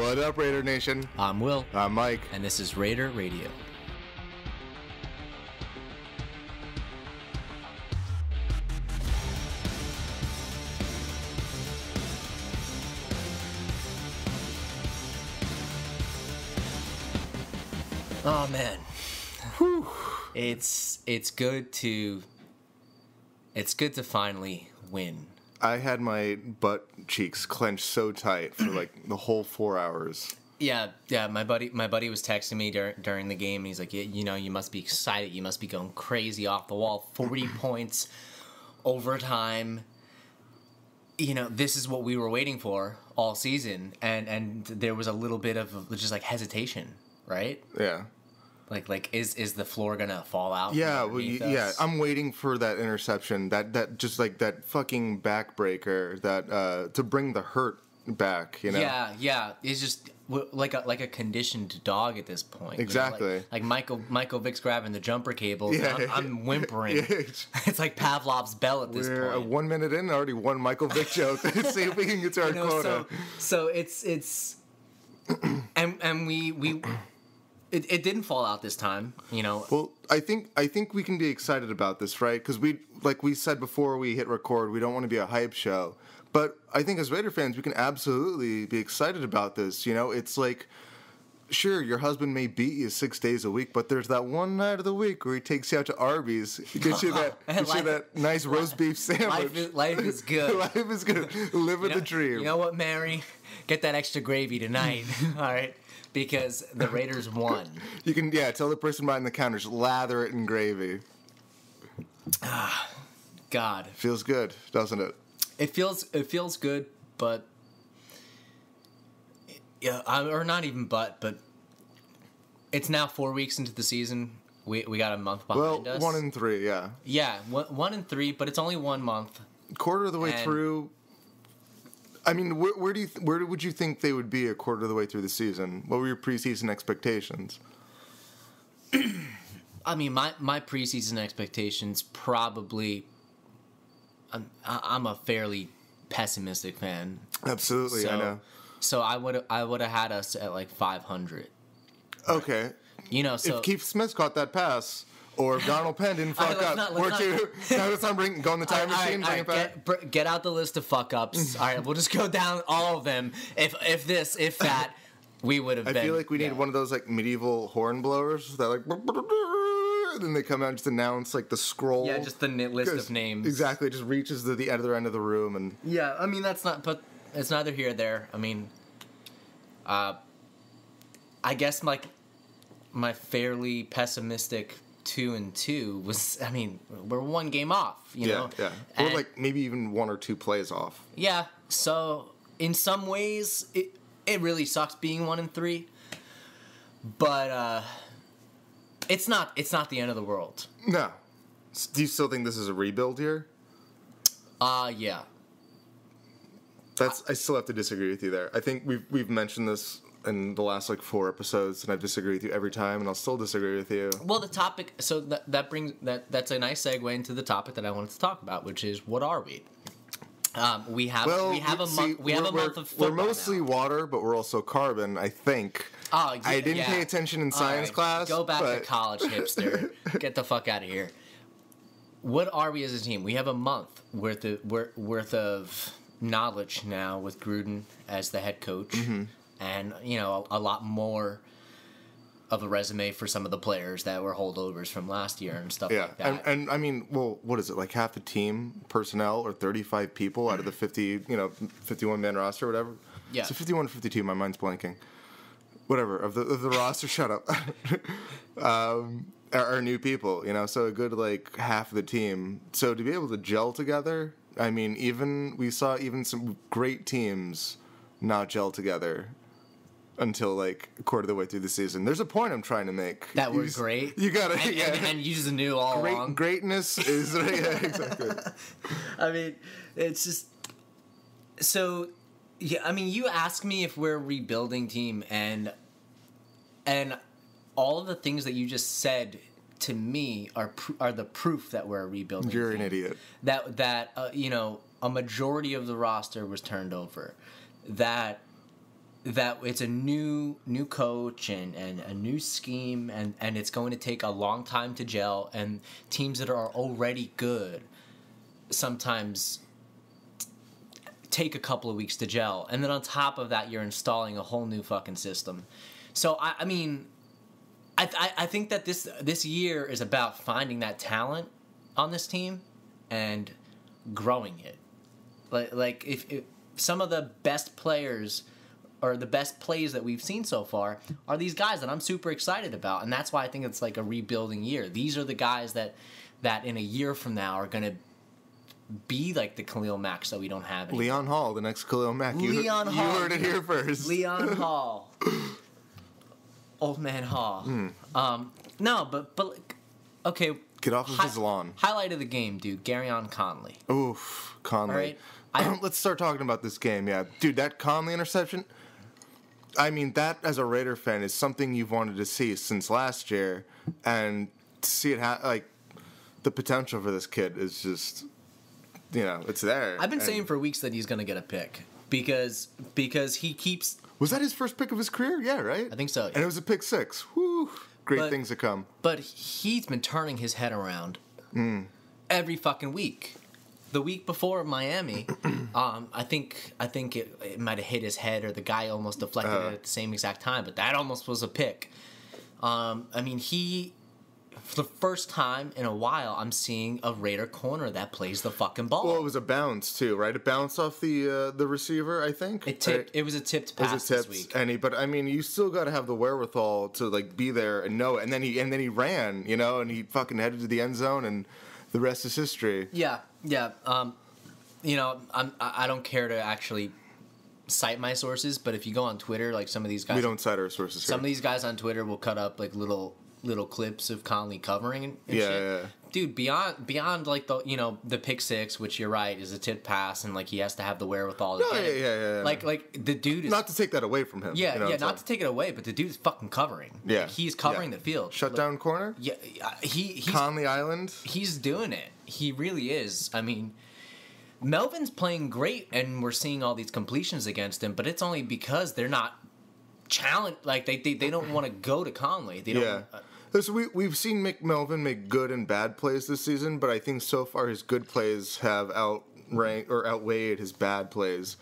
What up, Raider Nation? I'm Will. I'm Mike. And this is Raider Radio. Oh man. Whew. It's good to finally win. I had my butt cheeks clenched so tight for like the whole 4 hours. Yeah. My buddy was texting me during the game. And he's like, you must be excited. You must be going crazy off the wall. 40 points, overtime. This is what we were waiting for all season. And there was a little bit of just like hesitation, right? Yeah. Like is the floor gonna fall out? Yeah, I'm waiting for that interception, that just like that fucking backbreaker, that to bring the hurt back. Yeah. It's just like a conditioned dog at this point. Exactly. Like Michael Vick's grabbing the jumper cables. Yeah. And I'm whimpering. Yeah. It's like Pavlov's bell at this We're point. 1 minute in, already one Michael Vick joke. See if we can get to our quota. So it's and we. It didn't fall out this time, Well, I think we can be excited about this, right? Because like we said before we hit record, we don't want to be a hype show. But I think as Raider fans, we can absolutely be excited about this. It's like, sure, your husband may beat you 6 days a week, but there's that one night of the week where he takes you out to Arby's, gets you that nice roast beef sandwich. Life is good. Life is good. Living the dream. You know what, Mary? Get that extra gravy tonight. All right. Because the Raiders won. You can, tell the person behind the counter, just lather it in gravy. God. Feels good, doesn't it? It feels good, but or not even but it's now 4 weeks into the season. We got a month behind us. 1 and 3, yeah. Yeah, 1 and 3, but it's only 1 month. Quarter of the way through. I mean, where would you think they would be a quarter of the way through the season? What were your preseason expectations? I mean, my preseason expectations probably. I'm a fairly pessimistic fan. Absolutely, I know. So I would have had us at like 500. Okay. So if Keith Smith caught that pass, or if Donald Penn didn't fuck up, go in the time machine, bring it back. Get out the list of fuck ups. All right, we'll just go down all of them. If that, we would have been. I feel like we need one of those like medieval horn blowers that like. And then they come out and just announce like the scroll. Yeah, just the list of names. Exactly, it just reaches to the other end of the room and. Yeah, I mean but it's neither here nor there. I mean, I guess like my fairly pessimistic 2-2 was. I mean, we're 1 game off. You know. Yeah. Or like maybe even 1 or 2 plays off. Yeah. So in some ways, it really sucks being 1 and 3, but. It's not the end of the world. No. Do you still think this is a rebuild here? Yeah. I still have to disagree with you there. I think we've mentioned this in the last like 4 episodes, and I've disagreed with you every time, and I'll still disagree with you. Well, the topic. So that's a nice segue into the topic that I wanted to talk about, which is what are we? We have a month of football. We're mostly water, but we're also carbon, I think. Oh, yeah, I didn't pay attention in science class. Go back to college, hipster. Get the fuck out of here. What are we as a team? We have a month worth of knowledge now with Gruden as the head coach, and a lot more of a resume for some of the players that were holdovers from last year and stuff like that. And I mean, well, what is it, like half the team personnel or 35 people out of the 51-man roster or whatever? Yeah. So 51 52, my mind's blanking. Whatever, of the roster, shut up. Are new people, so a good like half of the team. So to be able to gel together, I mean, we saw some great teams not gel together until like a quarter of the way through the season. There's a point I'm trying to make. That was great. You gotta, and you just knew all along. Greatness is exactly. I mean, it's just so. Yeah, I mean, you ask me if we're a rebuilding team, and all of the things that you just said to me are the proof that we're a rebuilding team. You're an idiot. That a majority of the roster was turned over. That that it's a new coach and a new scheme, and it's going to take a long time to gel, and teams that are already good sometimes take a couple of weeks to gel, and then on top of that you're installing a whole new fucking system. So I mean, I think that this year is about finding that talent on this team and growing it. Like if some of the best players or the best plays that we've seen so far are these guys that I'm super excited about, and that's why I think it's like a rebuilding year. These are the guys that in a year from now are going to be like the Khalil Macks that we don't have anymore. Leon Hall, the next Khalil Mack. Leon Hall. You heard it here first. Leon Hall. Old man Hall. No, but like, okay. Get off of his lawn. Highlight of the game, dude. Garyon Conley. Oof, Conley. All right. Let's start talking about this game, yeah. Dude, that Conley interception, I mean, that, as a Raider fan, is something you've wanted to see since last year. And to see it, like, the potential for this kid is just, it's there. I've been saying for weeks that he's going to get a pick because he keeps... Was that his first pick of his career? Yeah, right? I think so. Yeah. And it was a pick 6. Whew. Great things to come. But he's been turning his head around every fucking week. The week before Miami, I think it might have hit his head, or the guy almost deflected it at the same exact time. But that almost was a pick. I mean, for the first time in a while, I'm seeing a Raider corner that plays the fucking ball. Well, it was a bounce too, right? It bounced off the receiver, I think. It tipped. Right? It was a tipped pass this week. But I mean, you still got to have the wherewithal to like be there and know it. And then he ran, and he fucking headed to the end zone, and the rest is history. Yeah. I don't care to actually cite my sources, but if you go on Twitter, like some of these guys, we don't cite our sources. Some of these guys on Twitter will cut up like little clips of Conley covering and shit. Yeah. Dude, beyond like the pick 6, which you're right is a tip pass, and like he has to have the wherewithal to get it. Yeah. Like the dude is, not to take that away from him. Not to take it away, but the dude is fucking covering. Yeah, like, he's covering the field. Shutdown corner. Yeah, he's Conley Island. He's doing it. He really is. I mean, Melvin's playing great, and we're seeing all these completions against him, but it's only because they're not challenged. Like they don't want to go to Conley. They don't. Yeah. So we've seen Melvin make good and bad plays this season, but I think so far his good plays have outweighed his bad plays.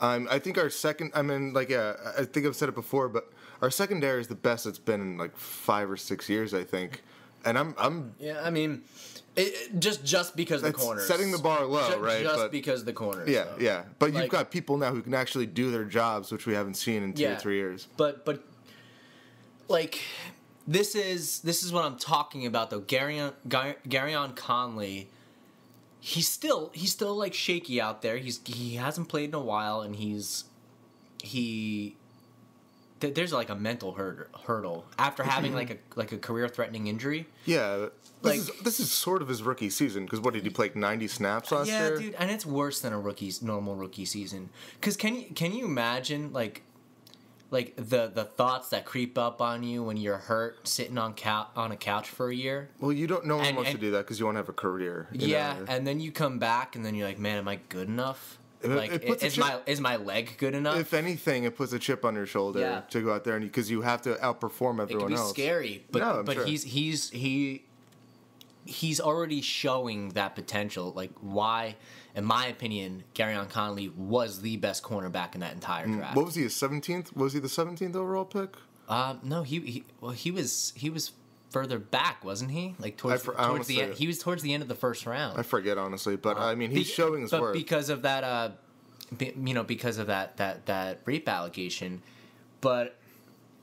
I think our second. I think I've said it before, but our secondary is the best it's been in like 5 or 6 years, I think. And I'm. Yeah, I mean, just because the corners setting the bar low, right? Just because the corners. Yeah, though. yeah. But you've got people now who can actually do their jobs, which we haven't seen in 2 or 3 years. But like. This is what I'm talking about though. Garyon Conley, he's still like shaky out there. He hasn't played in a while, and there's like a mental hurdle after having like a career threatening injury. Yeah, this is sort of his rookie season, because what did he play, like 90 snaps last year? Yeah, dude, and it's worse than a normal rookie season. Because can you imagine like the thoughts that creep up on you when you're hurt, sitting on a couch for a year? Well, no one wants to do that because you won't have a career. Yeah, and then you come back and then you're like, man, am I good enough? Like, is my leg good enough? If anything, it puts a chip on your shoulder to go out there, and because you have to outperform everyone else. It can be scary, but sure. he's already showing that potential. Like, why? In my opinion, Garyon Conley was the best cornerback in that entire draft. What was he? 17th? Was he the 17th overall pick? No, he was further back, wasn't he? Like towards the end. He was towards the end of the first round. I forget honestly, but I mean, he's showing his worth because of that. Because of that rape allegation, but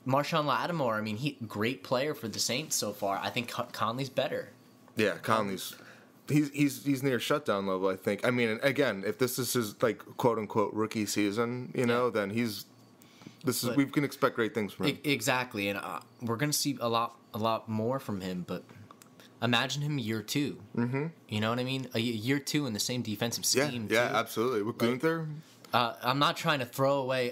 Marshawn Lattimore. I mean, great player for the Saints so far. I think Conley's better. Yeah, Conley's. He's near shutdown level, I think. I mean, again, if this is his like quote unquote rookie season, then we can expect great things from him. Exactly, and we're gonna see a lot more from him. But imagine him year 2. Mm-hmm. You know what I mean? A year 2 in the same defensive scheme. Yeah, absolutely. With Gunther, I'm not trying to throw away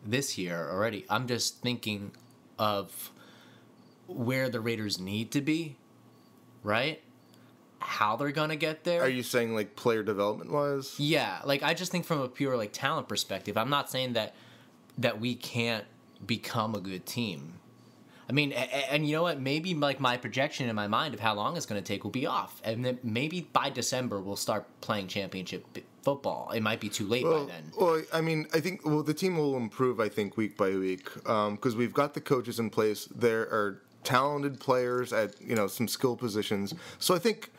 this year already. I'm just thinking of where the Raiders need to be. Right? how they're gonna get there. Are you saying like player development wise? Yeah, like I just think from a pure like talent perspective, I'm not saying that we can't become a good team. I mean, and you know what? Maybe like my projection in my mind of how long it's going to take will be off, and then maybe by December we'll start playing championship football. It might be too late by then. Well, I mean, I think the team will improve. I think week by week because we've got the coaches in place. There are talented players at some skill positions. So I think.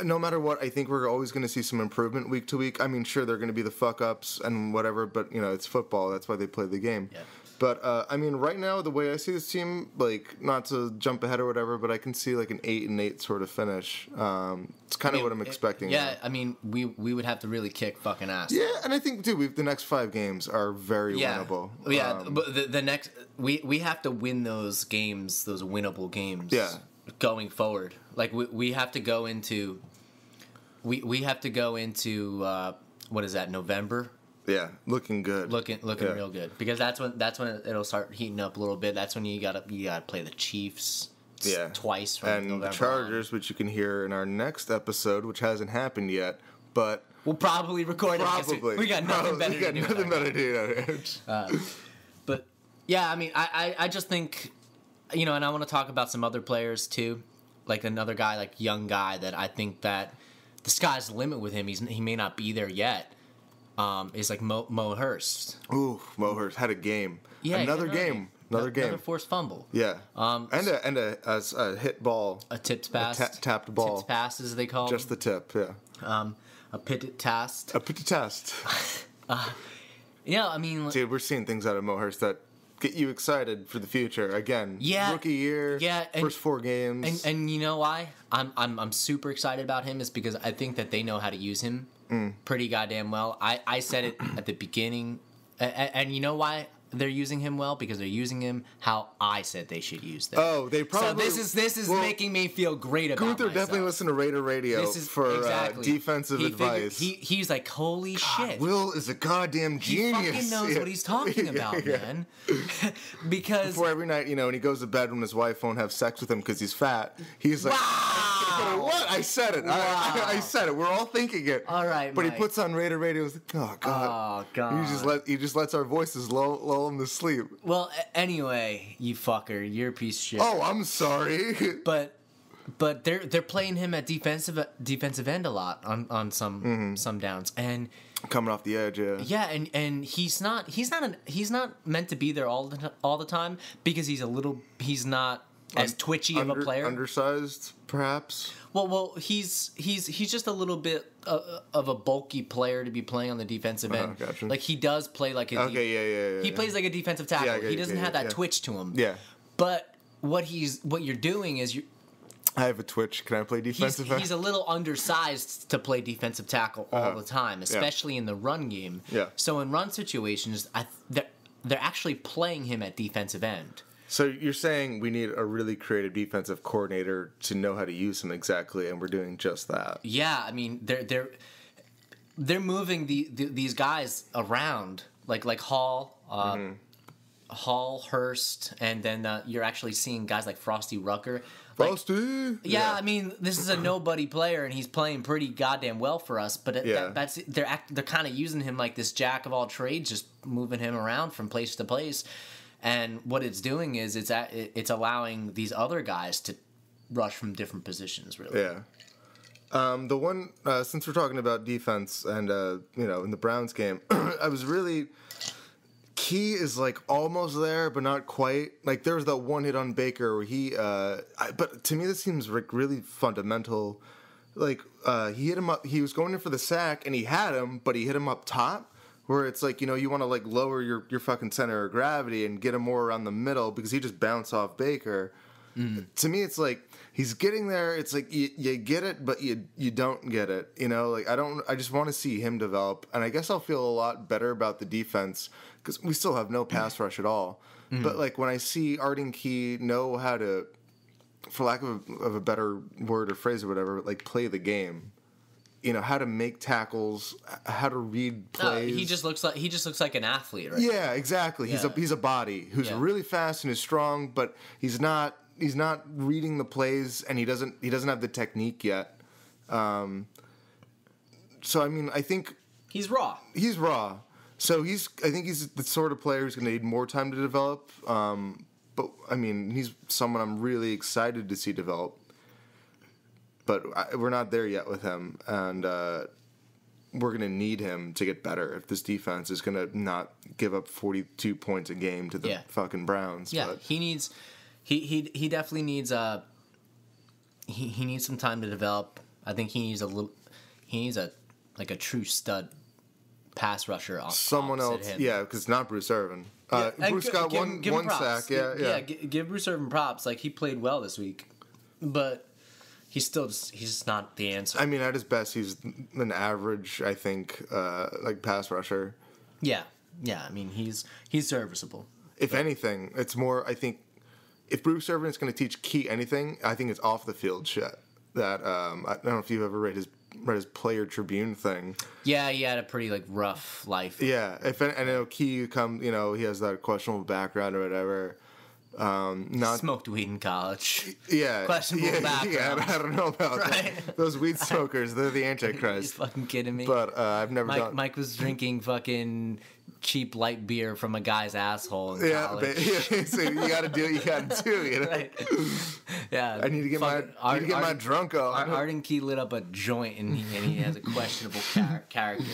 No matter what, I think we're always going to see some improvement week to week. I mean, sure, they're going to be the fuck-ups and whatever, but, it's football. That's why they play the game. Yeah. But, I mean, right now, the way I see this team, like, not to jump ahead or whatever, but I can see, like, an 8-8 sort of finish. It's kind of what I'm expecting. Yeah, I mean, we would have to really kick fucking ass. Yeah, and I think, dude, the next 5 games are very winnable. Yeah, but the next... We have to win those games, those winnable games. Yeah. Going forward, like we have to go into, we have to go into what is that, November? Yeah, looking good, looking real good, because that's when it'll start heating up a little bit. That's when you gotta play the Chiefs, twice from and November the Chargers, on. Which you can hear in our next episode, which hasn't happened yet, but we'll probably record it. Probably, we got nothing better to do. Nothing better to do. But yeah, I mean, I just think. And I want to talk about some other players too, like another guy, like young guy that I think that the sky's the limit with him. He may not be there yet. Is like Mo Hurst. Ooh, Mo Hurst had a game. Yeah, another game. Another forced fumble. Yeah. And a hit ball. A tipped pass. Tapped ball. Tipped pass, as they call Just them. the tip. Yeah. A pitted tast. A pitted tast. Yeah, I mean, dude, we're seeing things out of Mo Hurst that get you excited for the future again. Yeah, rookie year. Yeah, first 4 games. And you know why I'm super excited about him is because I think that they know how to use him pretty goddamn well. I said it at the beginning, and you know why they're using him well? Because they're using him how I said they should use them. Oh, they probably. So this is making me feel great about Gunther myself. Definitely listen to Raider Radio for defensive advice. He's like, holy shit. Will is a goddamn genius. He fucking knows what he's talking about, man. Because before every night, when he goes to bed when his wife won't have sex with him because he's fat, he's like, wow. What? I said it. Wow. I said it. We're all thinking it. All right, but Mike. he puts on Raider Radio. He's like, oh god. Oh god. He just lets our voices lull him to sleep. Well, anyway, you fucker, you're a piece of shit. Oh, I'm sorry. But they're playing him at defensive end a lot on some downs, and coming off the edge, yeah, and he's not meant to be there all the time because he's not as twitchy of a player, undersized perhaps. Well, he's just a little bit of a bulky player to be playing on the defensive end. Gotcha. Like he does play like a he plays like a defensive tackle. Yeah, he doesn't have that twitch to him. Yeah. But what you're doing is I have a twitch. Can I play defensive end? He's a little undersized to play defensive tackle all the time, especially in the run game. Yeah. So in run situations, they're actually playing him at defensive end. So you're saying we need a really creative defensive coordinator to know how to use him exactly, and we're doing just that. Yeah, I mean they're moving these guys around like Hall, Hall, Hurst, and then you're actually seeing guys like Frosty Rucker. Frosty. Yeah, I mean this is a nobody player, and he's playing pretty goddamn well for us. But they're kind of using him like this jack of all trades, just moving him around from place to place. And what it's doing is it's allowing these other guys to rush from different positions, really. Yeah. The one since we're talking about defense and in the Browns game, I was really Key is like almost there, but not quite. Like there was that one hit on Baker where he. But to me, this seems like really fundamental. Like he hit him up. He was going in for the sack, and he had him, but he hit him up top. Where it's like, you want to like lower your fucking center of gravity and get him more around the middle because he just bounced off Baker. To me, it's like he's getting there. It's like you get it, but you don't get it. Like I just want to see him develop, and I guess I'll feel a lot better about the defense because we still have no pass rush at all. But like when I see Arden Key know how to, for lack of a better word or phrase or whatever, like play the game. How to make tackles, how to read plays. He just looks like an athlete, right? Yeah, exactly. Yeah. He's a body who's really fast and is strong, but he's not reading the plays, and he doesn't have the technique yet. So I mean, I think he's raw. He's raw. So I think he's the sort of player who's going to need more time to develop. But I mean, he's someone I'm really excited to see develop. But we're not there yet with him, and we're going to need him to get better if this defense is going to not give up 42 points a game to the fucking Browns. Yeah, but he needs. He definitely needs he needs some time to develop. I think he needs a true stud pass rusher. Someone else, him. Yeah, because not Bruce Irvin. Bruce got one sack. Yeah. Give Bruce Irvin props. Like, he played well this week, but he's just not the answer. I mean, at his best, he's an average, I think, like pass rusher. Yeah. I mean, he's serviceable. If anything, it's more. I think if Bruce Irvin is going to teach Key anything, I think it's off the field shit. That I don't know if you've ever read his Player Tribune thing. Yeah, he had a pretty like life. Yeah, I know Key he has that questionable background or whatever. Smoked weed in college. Yeah, questionable background. Yeah, I don't know about that. Those weed smokers, they're the Antichrist. You're fucking kidding me? But I've never done. Mike was drinking fucking cheap light beer from a guy's asshole in college. So you got to do what you got to do. You know? Right. Yeah. I need to get my drunk on. Arden Key lit up a joint, and he has a questionable character.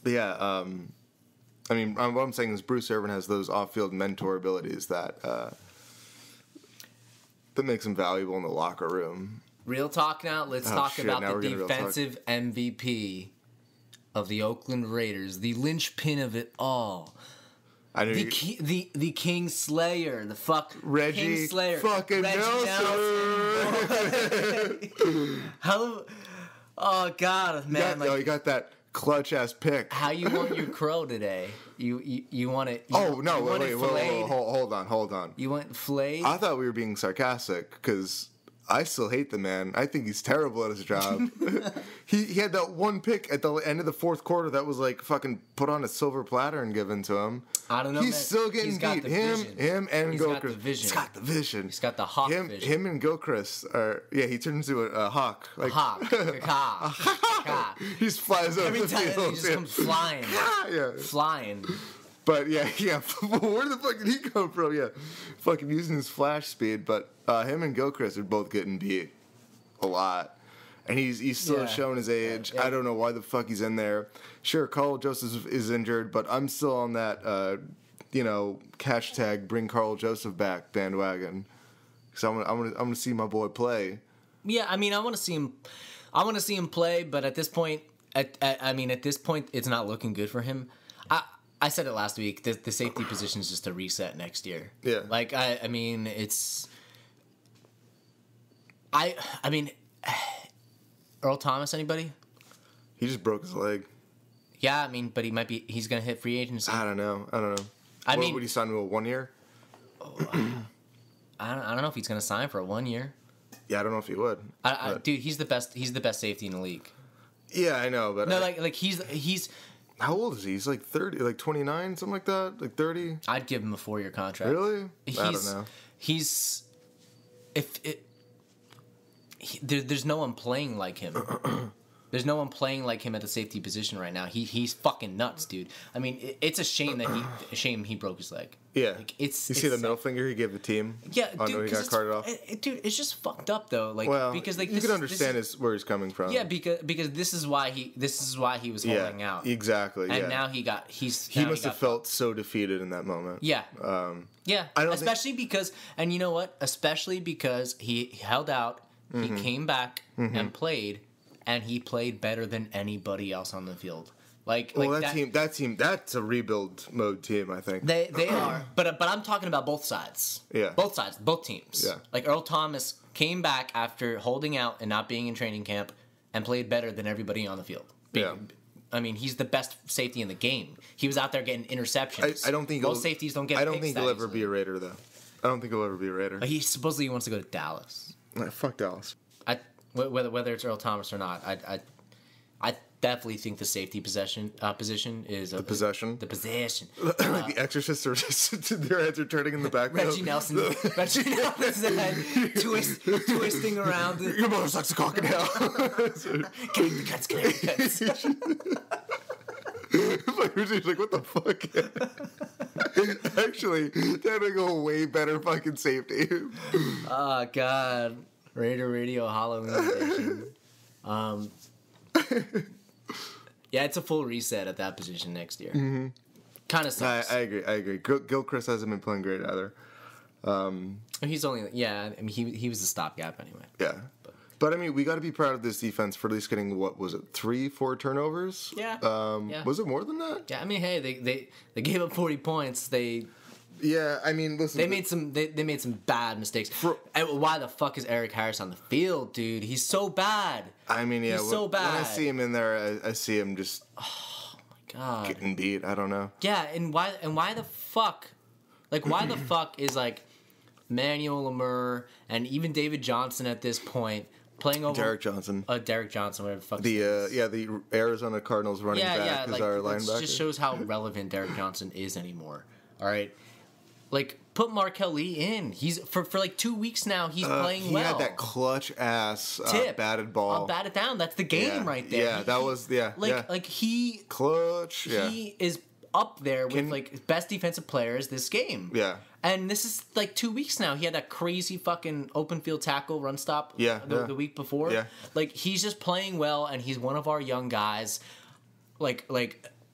Yeah. I mean, what I'm saying is Bruce Irvin has those off-field mentor abilities that makes him valuable in the locker room. Real talk now. Let's talk about the defensive MVP of the Oakland Raiders, the linchpin of it all. The King Slayer, Reggie King Slayer, fucking Nelson. Oh God, man! You got that clutch ass pick. How you want your crow today? You want it? Wait, hold on. You want flayed? I thought we were being sarcastic because I still hate the man. I think he's terrible at his job. He had that one pick at the end of the fourth quarter that was like fucking put on a silver platter and given to him. I don't know. He's still getting beat. Him and Gilchrist. He's got the vision. He's got the hawk vision. Him and Gilchrist are. Yeah, he turns into a hawk. Like hawk. He just flies over the field. Every time he just comes flying. Yeah. Flying. But yeah. Where the fuck did he come from? Yeah, fucking using his flash speed. But him and Gilchrist are both getting beat a lot, and he's still showing his age. Yeah. I don't know why the fuck he's in there. Sure, Carl Joseph is injured, but I'm still on that hashtag bring Carl Joseph back bandwagon. So I'm gonna see my boy play. Yeah, I mean, I want to see him. I want to see him play, but at this point, at this point, it's not looking good for him. I said it last week. The safety position is just a reset next year. Yeah. Like I mean, it's. I mean, Earl Thomas. Anybody? He just broke his leg. Yeah, I mean, but he's gonna hit free agency. I don't know. I mean, would he sign to a 1 year? I don't know if he's gonna sign for a 1 year. Yeah, I don't know if he would. Dude, he's the best. He's the best safety in the league. Yeah, I know, but no, like he's. How old is he? He's like 30, like 29, something like that, like 30. I'd give him a 4-year contract. Really? I don't know. There's no one playing like him. There's no one playing like him at the safety position right now. He's fucking nuts, dude. I mean, it's a shame he broke his leg. Yeah. Like, you see the middle finger he gave the team? Yeah, dude. He got carted off. Dude, it's just fucked up though. Like, well, because like you can understand where he's coming from. Yeah, because this is why he was holding out. Exactly. And now he must have felt so defeated in that moment. Yeah. Yeah. Especially because he held out. Mm-hmm. He came back and played, and he played better than anybody else on the field. That team, that's a rebuild mode team, I think. They are, but I'm talking about both sides. Yeah, both sides, both teams. Yeah, like Earl Thomas came back after holding out and not being in training camp, and played better than everybody on the field. I mean, he's the best safety in the game. He was out there getting interceptions. I don't think most safeties don't get. I don't think he'll ever be a Raider, though. I don't think he'll ever be a Raider. He supposedly wants to go to Dallas. Fuck Dallas. Whether it's Earl Thomas or not, I definitely think the safety position is The possession. The possession. Like the Exorcist are just their heads are turning in the back. Reggie Nelson's head twisting around. Your mother sucks a cock in hell. Connect the cuts, connect the cuts. Like, what the fuck? Actually, that'd go way better fucking safety. Oh God, Raider Radio Halloween edition. Yeah, it's a full reset at that position next year. Mm-hmm. Kind of sucks. I agree. Gilchrist hasn't been playing great either. He's only I mean he was a stopgap anyway. Yeah. But I mean, we got to be proud of this defense for at least getting, what was it, 3-4 turnovers? Yeah. Was it more than that? Yeah, I mean, hey, they gave up 40 points. Yeah, I mean, listen. They made some bad mistakes. And why the fuck is Eric Harris on the field, dude? He's so bad. I mean, yeah, he's so bad. When I see him in there, I see him just God. getting beat. I don't know. Yeah, and why the fuck? Like, why the fuck is like Manuel Lemur and even David Johnson at this point playing over Derek Johnson, whatever the fuck. The Arizona Cardinals running back is our linebacker. It just shows how relevant Derek Johnson is anymore. All right, like put Markel Lee in. He's for like 2 weeks now. He's playing well. He had that clutch ass batted ball. Batted down. That's the game right there. Yeah, like he clutch. He is up there with like best defensive players this game. Yeah. And this is like 2 weeks now. He had that crazy fucking open field tackle run stop the week before. Yeah. Like he's just playing well, and he's one of our young guys. Like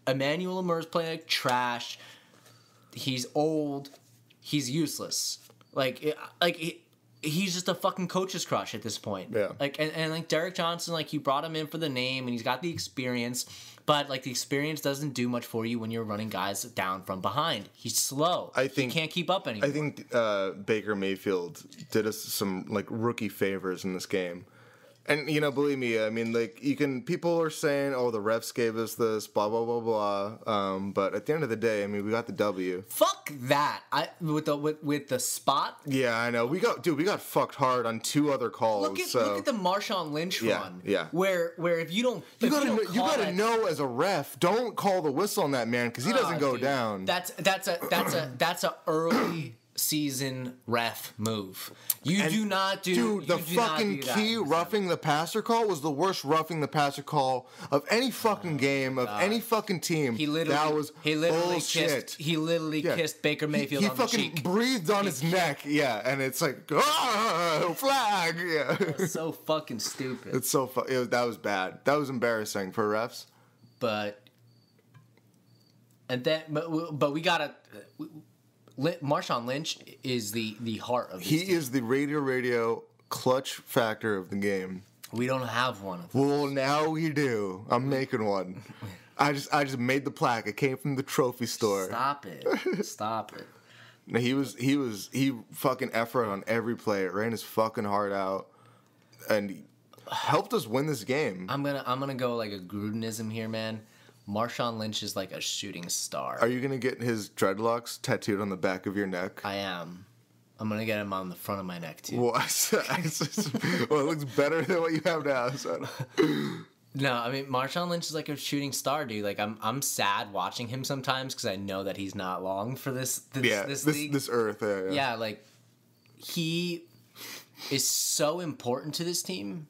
Emmanuel Lemur's playing like trash. He's old. He's useless. He's just a fucking coach's crush at this point. Yeah. Like and like Derek Johnson, like you brought him in for the name, and he's got the experience. But like the experience doesn't do much for you when you're running guys down from behind. He's slow. He can't keep up anymore. I think Baker Mayfield did us some like rookie favors in this game. And, believe me, I mean, like, people are saying, oh, the refs gave us this, blah, blah, blah, blah. But at the end of the day, I mean, we got the W. Fuck that. With the spot. Yeah, I know. We got fucked hard on 2 other calls. Look at the Marshawn Lynch run. Yeah. Where if you don't, you gotta know as a ref, don't call the whistle on that man because he doesn't go down. That's a early season ref move. The fucking key roughing the passer call was the worst roughing the passer call of any fucking game of any fucking team. He literally kissed Baker Mayfield on the cheek. He fucking breathed on his neck. Yeah, and it's like flag. Yeah, that's so fucking stupid. It's so that was bad. That was embarrassing for refs. But we gotta. Marshawn Lynch is the heart of this team. He is the radio clutch factor of the game. We don't have one of them. Well, now we do. I'm making one. I just made the plaque. It came from the trophy store. Stop it. No, he fucking effort on every play. It ran his fucking heart out and helped us win this game. I'm gonna go like a Grudenism here, man. Marshawn Lynch is like a shooting star. Are you going to get his dreadlocks tattooed on the back of your neck? I am. I'm going to get him on the front of my neck, too. Well, it looks better than what you have now. So. No, I mean, Marshawn Lynch is like a shooting star, dude. Like, I'm sad watching him sometimes because I know that he's not long for this league. This earth. Yeah, like, he is so important to this team.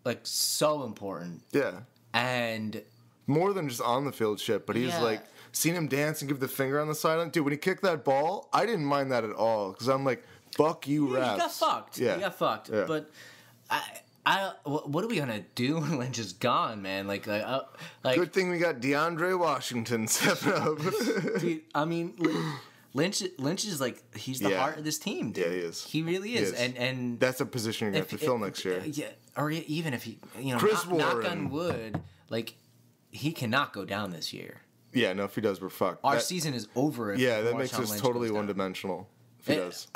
Like, so important. Yeah. And more than just on the field shit, but he's like, seen him dance and give the finger on the sideline. Dude, when he kicked that ball, I didn't mind that at all because I'm like, fuck you, refs. He got fucked. Yeah. He got fucked. Yeah. But what are we gonna do when Lynch is gone, man? Like, good thing we got DeAndre Washington stepping up. Dude, I mean, Lynch is like he's the heart of this team, dude. Yeah, he is. He really is. And that's a position you're gonna have to fill next year. Yeah, or even if he, knock on wood, like. He cannot go down this year. Yeah, no, if he does, we're fucked. Our season is over. That makes us totally one-dimensional. If he does,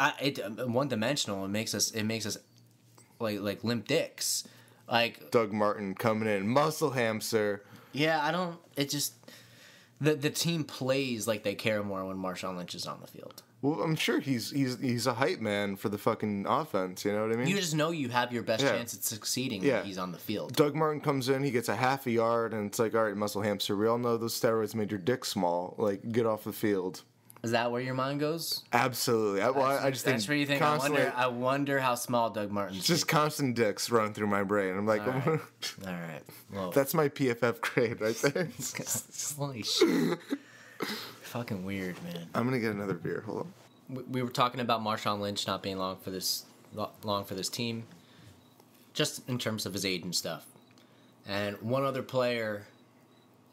one-dimensional. It makes us like limp dicks. Like Doug Martin coming in, muscle hamster. Yeah, I don't. It just the team plays like they care more when Marshawn Lynch is on the field. Well, I'm sure he's a hype man for the fucking offense. You know what I mean? You just know you have your best chance at succeeding when he's on the field. Doug Martin comes in, he gets a half a yard, and it's like, all right, muscle hamster. We all know those steroids made your dick small. Like, get off the field. Is that where your mind goes? Absolutely. I just think that's where you think. I wonder how small Doug Martin's. Just constant dicks run through my brain. I'm like, all right. Well, that's my PFF grade right there. Holy shit. Fucking weird, man. I'm gonna get another beer. Hold on. We were talking about Marshawn Lynch not being long for this team, just in terms of his age and stuff. And one other player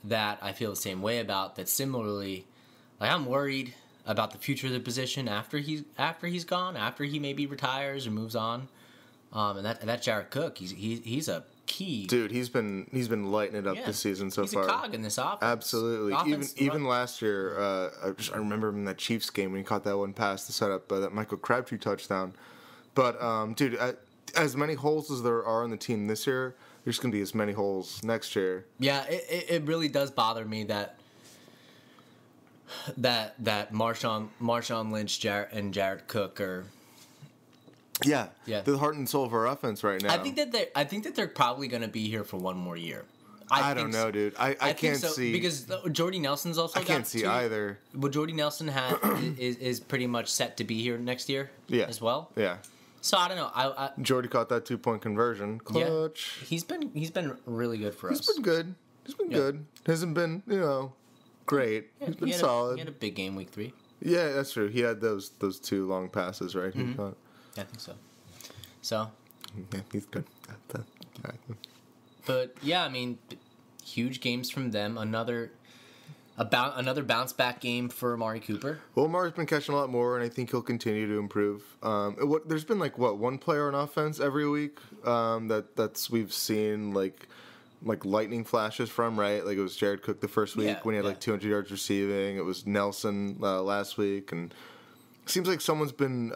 that I feel the same way about, that similarly, like, I'm worried about the future of the position after he's gone, after he maybe retires or moves on. And that's Jared Cook. He's a key dude. He's been lighting it up this season so far. He's a cog in this offense. Absolutely. Even last year, I remember him in that Chiefs game when he caught that one pass to set up that Michael Crabtree touchdown. But dude, as many holes as there are on the team this year, there's gonna be as many holes next year. Yeah, it really does bother me that Marshawn Lynch and Jared Cook are. Yeah, the heart and soul of our offense right now. I think that they're probably going to be here for one more year. I don't know, dude. I can't see because Jordy Nelson's also. I can't see either. Well, Jordy Nelson is pretty much set to be here next year. As well. Yeah. So I don't know. Jordy caught that 2-point conversion. Clutch. Yeah. He's been really good for us. He's been good. Good. Hasn't been great. He's been solid. He had a big game week 3. Yeah, that's true. He had those 2 long passes, right? Mm-hmm. He caught. I think so. So. Yeah, he's good. But yeah, I mean, huge games from them. Another bounce back game for Amari Cooper. Well, Amari's been catching a lot more, and I think he'll continue to improve. There's been one player on offense every week that's we've seen like lightning flashes from, right? Like it was Jared Cook the first week when he had 200 yards receiving. It was Nelson last week, and it seems like someone's been.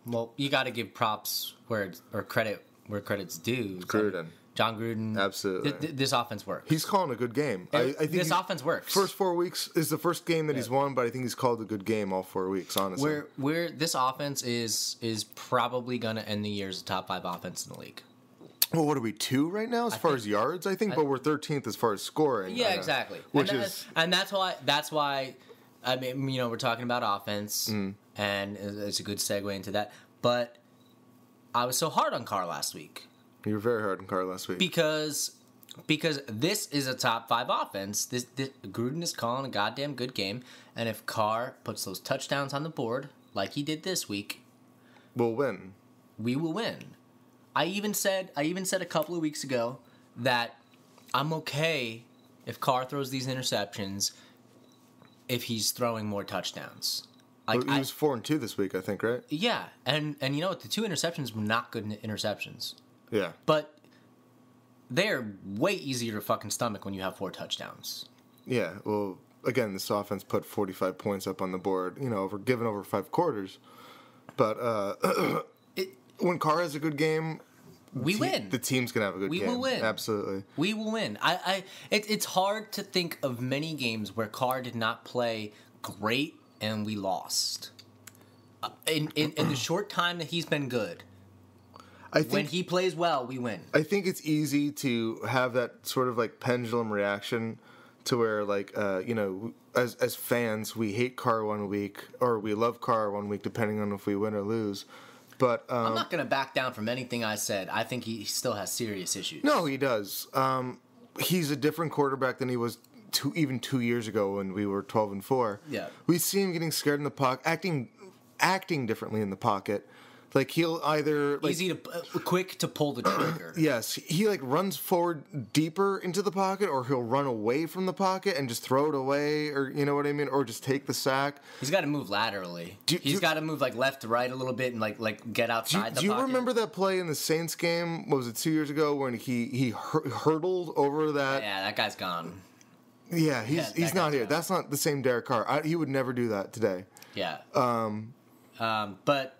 Well, you got to give props where credit's due. Gruden. John Gruden. Absolutely. This offense works. He's calling a good game. I think this offense works. First 4 weeks is the first game that he's won, but I think he's called a good game all 4 weeks, honestly. Where this offense is probably going to end the year as a top 5 offense in the league. Well, what are we, 2 right now as far as yards? I think, but we're 13th as far as scoring. Yeah, exactly. That's why. I mean, we're talking about offense, and it's a good segue into that. But I was so hard on Carr last week. You were very hard on Carr last week because this is a top 5 offense. This Gruden is calling a goddamn good game, and if Carr puts those touchdowns on the board like he did this week, we'll win. We will win. I even said a couple of weeks ago that I'm okay if Carr throws these interceptions if he's throwing more touchdowns. He was 4-2 this week, I think, right? Yeah, and you know what? The 2 interceptions were not good interceptions. Yeah. But they're way easier to fucking stomach when you have 4 touchdowns. Yeah, well, again, this offense put 45 points up on the board, given over 5 quarters. But when Carr has a good game, we win. The team's going to have a good game. We will win. Absolutely. We will win. It's hard to think of many games where Carr did not play great and we lost. In the short time that he's been good, I think when he plays well, we win. I think it's easy to have that sort of pendulum reaction to where as fans we hate Carr one week or we love Carr one week depending on if we win or lose. But I'm not going to back down from anything I said. I think he still has serious issues. No, he does. He's a different quarterback than he was even 2 years ago when we were 12-4. Yeah, we see him getting scared in the pocket, acting differently in the pocket. Like he'll either quick to pull the trigger. Yes, he runs forward deeper into the pocket, or he'll run away from the pocket and just throw it away, or you know what I mean, or just take the sack. He's got to move laterally. He's got to move left to right a little bit and get outside the pocket. Do you remember that play in the Saints game? What was it, 2 years ago when he hurdled over that? Yeah, that guy's gone. Yeah, he's not here. Gone. That's not the same Derek Carr. He would never do that today. Yeah. But.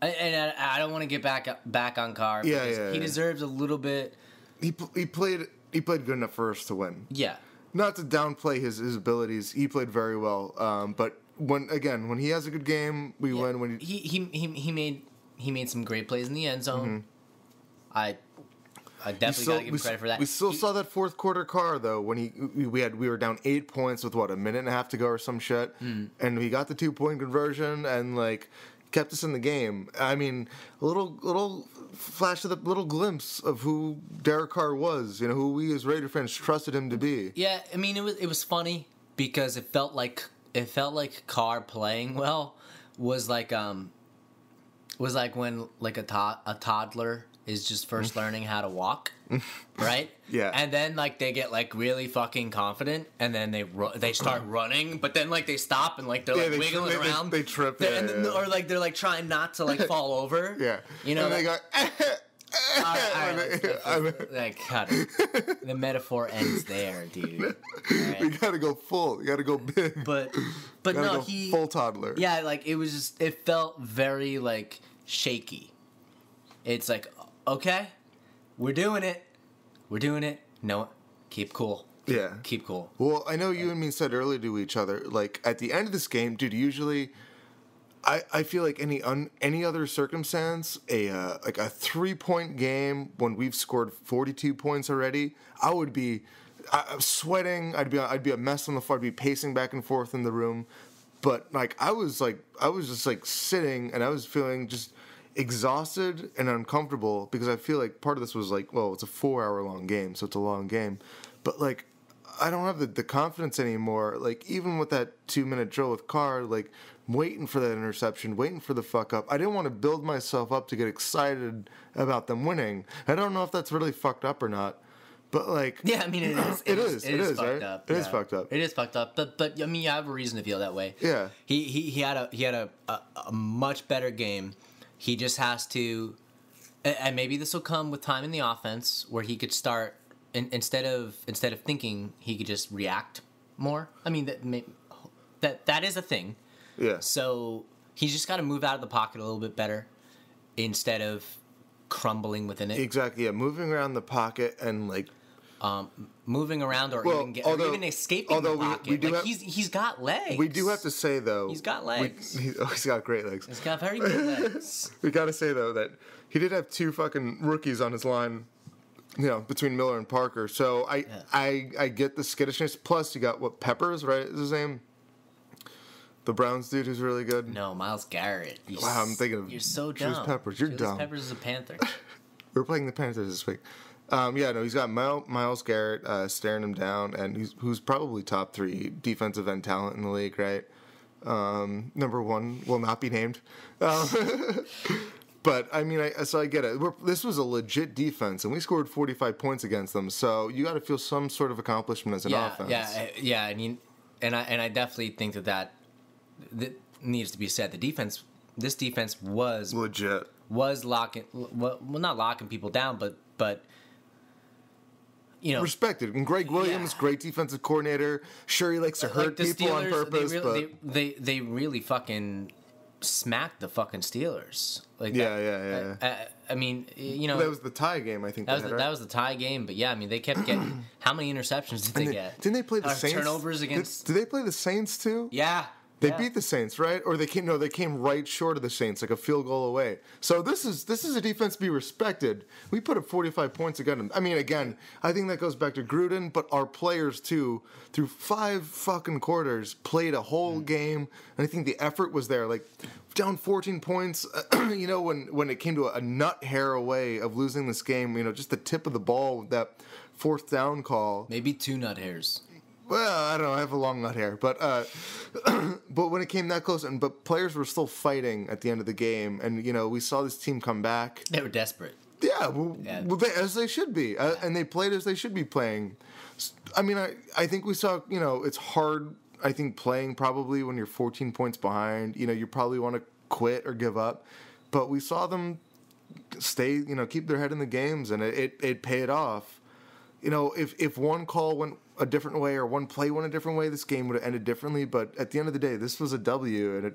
And I don't want to get back on Carr. He deserves a little bit. He played good enough for us to win. Yeah. not to downplay his abilities, he played very well. But when he has a good game, we win. When he made some great plays in the end zone. I definitely gotta give him credit for that. We still saw that fourth quarter car though when we were down 8 points with a minute and a half to go or some shit, and we got the 2-point conversion and like kept us in the game. I mean, a little flash of the little glimpse of who Derek Carr was. You know, who we as Raider fans trusted him to be. Yeah, I mean, it was funny because it felt like Carr playing well was like when like a toddler is just first learning how to walk, right? Yeah. And then like they get like really fucking confident, and then they start running, but then like they stop and like they're like wiggling around. They trip, or like they're like trying not to like fall over. Yeah. You know. And they go. Like, God, the metaphor ends there, dude. Right? You gotta go full. You gotta go big. But no, full toddler. Yeah, like it felt very like shaky. It's like, okay, we're doing it. No, keep cool. Keep cool. Well, I know you and me said earlier to each other, like at the end of this game, dude. Usually, I feel like any other circumstance, like a 3-point game when we've scored 42 points already, I would be sweating. I'd be a mess on the floor. I'd be pacing back and forth in the room. But like I was just like sitting, and I was feeling just exhausted and uncomfortable because I feel like part of this was like, well, it's a 4-hour long game, so it's a long game, but like I don't have the confidence anymore. Like even with that 2-minute drill with Carr, like I'm waiting for that interception, waiting for the fuck up. I didn't want to build myself up to get excited about them winning. I don't know if that's really fucked up or not, but like, yeah, I mean it is. It is fucked right? up. It is fucked up. It is fucked up. But I mean, you have a reason to feel that way. Yeah. He had a much better game. He just has to, and maybe this will come with time in the offense where he could start instead of thinking, he could just react more. I mean that is a thing. Yeah. So he's just got to move out of the pocket a little bit better instead of crumbling within it. Exactly. Yeah, moving around the pocket and like moving around or even escaping the pocket. He's got legs. We do have to say though, he's got legs. He's got great legs. He's got very good legs. We got to say though that he did have 2 fucking rookies on his line, you know, between Miller and Parker. So I get the skittishness. Plus you got Peppers, right? Is his name? The Browns dude who's really good. No, Myles Garrett. Wow, I'm thinking of you're so dumb. Julius Peppers. You're dumb. Peppers is a Panther. We're playing the Panthers this week. He's got Myles Garrett staring him down, and who's probably top 3 defensive end talent in the league, right? Number 1 will not be named. But, I mean, so I get it. This was a legit defense, and we scored 45 points against them, so you got to feel some sort of accomplishment as an offense. Yeah. I mean, and I definitely think that needs to be said. This defense was legit. Was locking, well, not locking people down, but you know, respected. And Greg Williams, great defensive coordinator. Sure, he likes to hurt people on purpose, they really fucking smacked the fucking Steelers. Like I mean, you know, that was the tie game. I think that was the tie game. But yeah, I mean, they kept getting. How many interceptions did they get? Didn't they play the Saints? Turnovers against. Did they play the Saints too? Yeah. They beat the Saints, right? Or they came right short of the Saints, like a field goal away. So this is a defense to be respected. We put up 45 points against them. I mean, again, I think that goes back to Gruden, but our players too, through 5 fucking quarters, played a whole game, and I think the effort was there. Like down 14 points, you know, when it came to a nut hair away of losing this game, you know, just the tip of the ball with that 4th down call. Maybe 2 nut hairs. Well, I don't know. I have a long nut hair, but when it came that close, but players were still fighting at the end of the game, and you know we saw this team come back. They were desperate. Yeah, as they should be, and they played as they should be playing. I mean, I think we saw. You know, it's hard. I think playing probably when you're 14 points behind. You know, you probably want to quit or give up, but we saw them stay. You know, keep their head in the games, and it paid off. You know, if one call went a different way or one play went a different way, this game would have ended differently. But at the end of the day, this was a W, and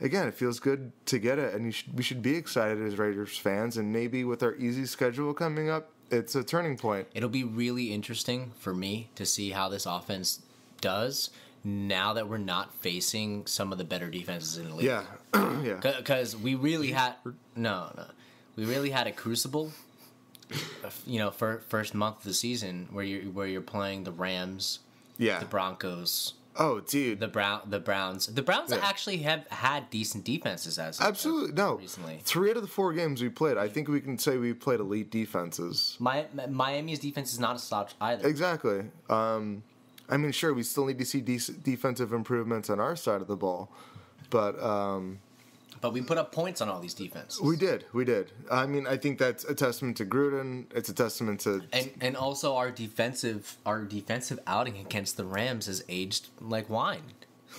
it feels good to get it, and we should be excited as Raiders fans. And maybe with our easy schedule coming up, it's a turning point. It'll be really interesting for me to see how this offense does now that we're not facing some of the better defenses in the league. Yeah, yeah. Because we really had we really had a crucible. For first month of the season where you're playing the Rams, Yeah. the Broncos. Oh, dude. The Browns. The Browns actually have had decent defenses recently. 3 out of the 4 games we played, I think we can say we played elite defenses. Miami's defense is not a slouch either. Exactly. I mean, sure, we still need to see defensive improvements on our side of the ball, but we put up points on all these defenses. We did. I mean, I think that's a testament to Gruden. It's a testament to and also our defensive outing against the Rams has aged like wine.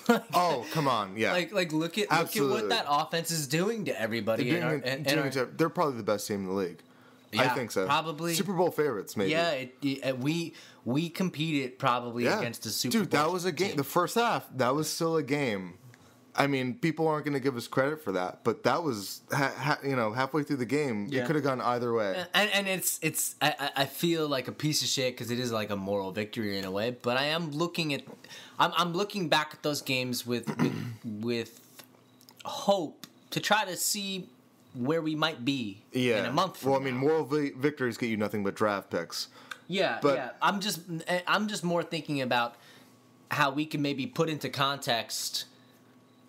Oh, come on, yeah. Like look at what that offense is doing to everybody. They're probably the best team in the league. Yeah, I think so. Probably Super Bowl favorites, maybe. Yeah, we competed probably against the Super Bowl. Dude, that was a game. Team. The first half, that was still a game. I mean, people aren't going to give us credit for that, but that was halfway through the game. Yeah. It could have gone either way. And it's I feel like a piece of shit because it is like a moral victory in a way. But I am looking at I'm looking back at those games with hope to try to see where we might be in a month from now. I mean, moral victories get you nothing but draft picks. Yeah, but I'm just more thinking about how we can maybe put into context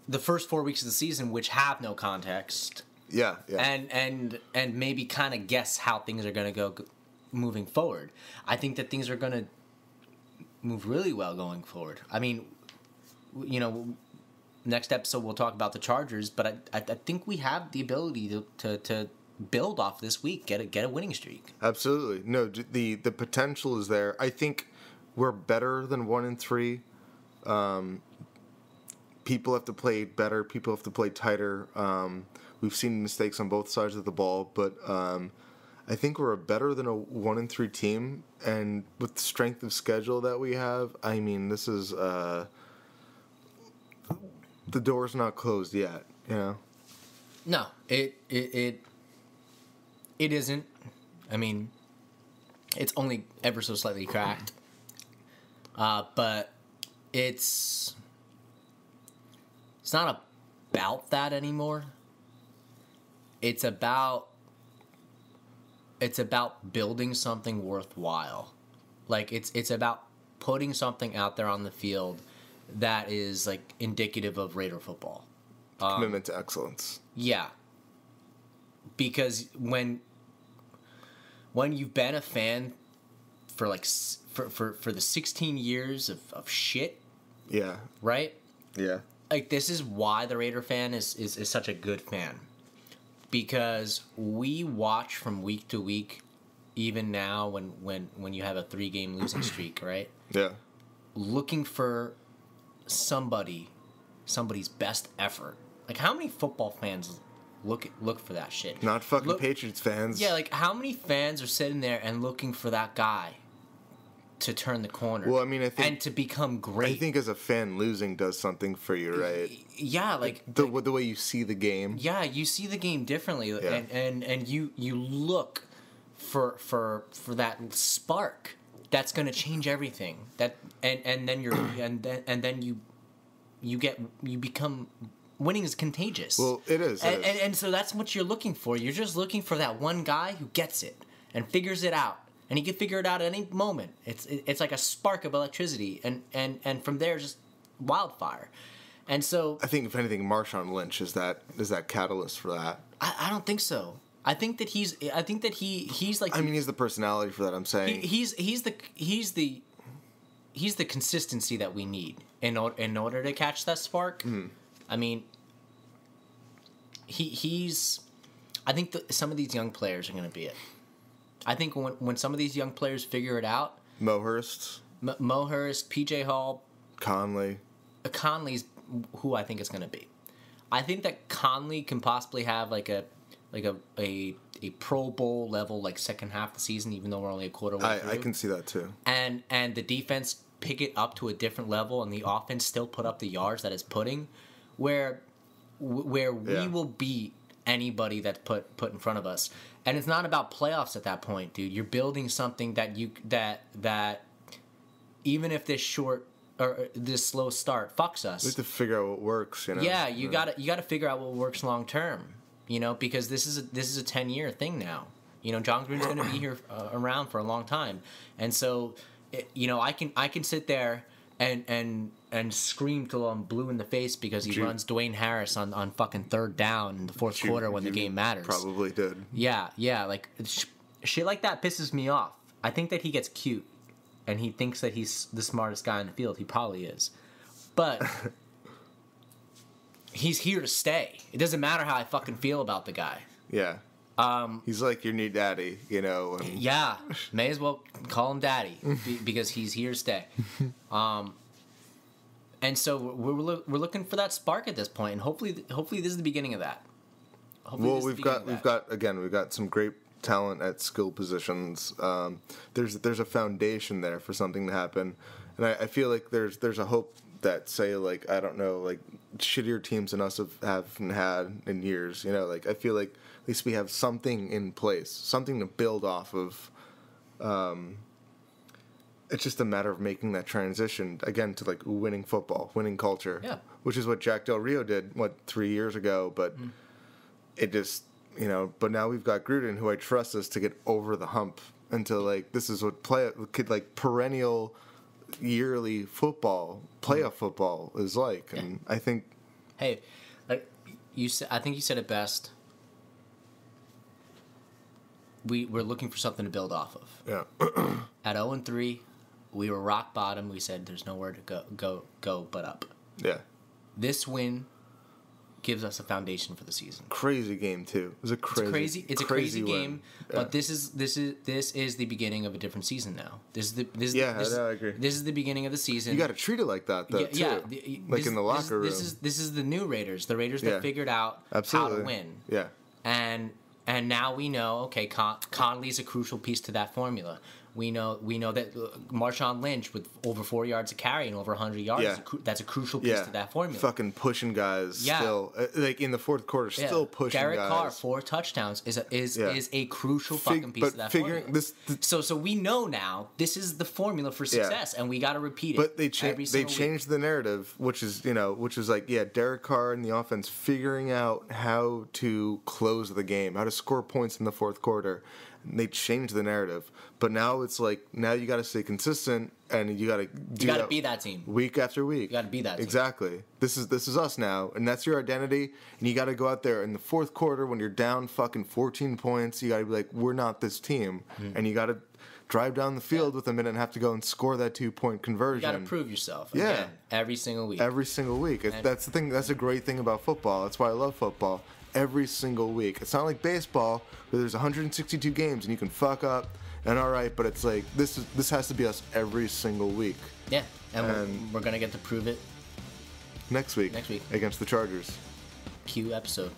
the first 4 weeks of the season, which have no context. Yeah. And maybe kind of guess how things are going to go moving forward. I think that things are going to move really well going forward. I mean, next episode we'll talk about the Chargers, but I think we have the ability to build off this week, get a winning streak. Absolutely. No, the potential is there. I think we're better than 1-3. People have to play better. People have to play tighter. We've seen mistakes on both sides of the ball, but I think we're better than a 1-3 team. And with the strength of schedule that we have, I mean, this is the door's not closed yet. No, it isn't. I mean, it's only ever so slightly cracked, but it's not about that anymore. It's about building something worthwhile. Like it's about putting something out there on the field that is like indicative of Raider football. Commitment to excellence. Yeah. Because when you've been a fan for like for the 16 years of shit. Yeah. Right? Yeah. Like, this is why the Raider fan is such a good fan. Because we watch from week to week, even now when you have a 3-game losing streak, right? Yeah. Looking for somebody's best effort. Like, how many football fans look for that shit? Not fucking Patriots fans. Yeah, like, how many fans are sitting there and looking for that guy to turn the corner? Well, I mean, I think, and to become great. I think as a fan, losing does something for you, right? Yeah, like the way you see the game. Yeah, you see the game differently, yeah. and you look for that spark that's going to change everything. That and then you're and then you become. Winning is contagious. Well, it is. And so that's what you're looking for. You're just looking for that one guy who gets it and figures it out. And he can figure it out at any moment. It's like a spark of electricity. And from there, just wildfire. And so... I think, if anything, Marshawn Lynch is that catalyst for that. I don't think so. I think that he's like... I mean, he's the personality for that, I'm saying. He's the consistency that we need in order to catch that spark. Mm. I mean, he's. I think some of these young players are going to be it. I think when some of these young players figure it out, Mo Hurst, PJ Hall, Conley's who I think it's going to be. I think that Conley can possibly have like a Pro Bowl level like second half of the season, even though we're only a quarter way through. I can see that too. And the defense pick it up to a different level, and the offense still put up the yards that it's putting. Where we will beat anybody that's put in front of us. And it's not about playoffs at that point, dude. You're building something that even if this short or this slow start fucks us, We have to figure out what works. Yeah, you gotta figure out what works long term. Because this is a 10-year thing now. John Gruden's going to be here around for a long time, and so I can sit there and scream till I'm blue in the face because he runs Dwayne Harris on fucking third down in the fourth quarter when the game matters. Probably did. Yeah, like shit like that pisses me off. I think that he gets cute, and he thinks that he's the smartest guy in the field. He probably is, but. He's here to stay. It doesn't matter how I fucking feel about the guy. Yeah. He's like your new daddy, And... Yeah, may as well call him daddy because he's here to stay. And so we're looking for that spark at this point, and hopefully this is the beginning of that. We've got some great talent at skill positions. There's a foundation there for something to happen, and I feel like there's a hope that, say, like, I don't know, like shittier teams than us haven't had in years. I feel like at least we have something in place, something to build off of. It's just a matter of making that transition again to like winning football, winning culture. Yeah. Which is what Jack Del Rio did 3 years ago, but it just But now we've got Gruden, who I trust us to get over the hump into like this is what perennial yearly football, playoff football is like, and I think. Hey, like I think you said it best. We're looking for something to build off of. Yeah. At 0-3, we were rock bottom. We said there's nowhere to go but up. Yeah. This win gives us a foundation for the season. Crazy game too. It was a crazy game, yeah. But this is the beginning of a different season now. I agree. This is the beginning of the season. You got to treat it like that, though. Yeah, too. Like in the locker room. This is the new Raiders. The Raiders that figured out how to win. Yeah. And now we know, okay, Conley's a crucial piece to that formula. We know that Marshawn Lynch with over 4 yards of carry and over 100 yards, that's a crucial piece to that formula. Fucking pushing guys still. Like in the fourth quarter, still pushing Derek guys. Carr, 4 touchdowns is a crucial fucking piece of that formula. So we know now this is the formula for success, and we got to repeat it. But they changed the narrative, which is like, Derek Carr and the offense figuring out how to close the game, how to score points in the fourth quarter. They changed the narrative, but now it's like you got to stay consistent, and you got to be that team week after week. You got to be that team. Exactly. This is us now, and that's your identity. And you got to go out there in the fourth quarter when you're down fucking 14 points. You got to be like, we're not this team, and you got to drive down the field with them and have to go and score that 2-point conversion. You got to prove yourself. Again, every single week. Every single week. That's the thing. That's a great thing about football. That's why I love football. Every single week. It's not like baseball where there's 162 games and you can fuck up and all right, but it's like this has to be us every single week. Yeah, and we're gonna get to prove it next week against the Chargers. Q episode.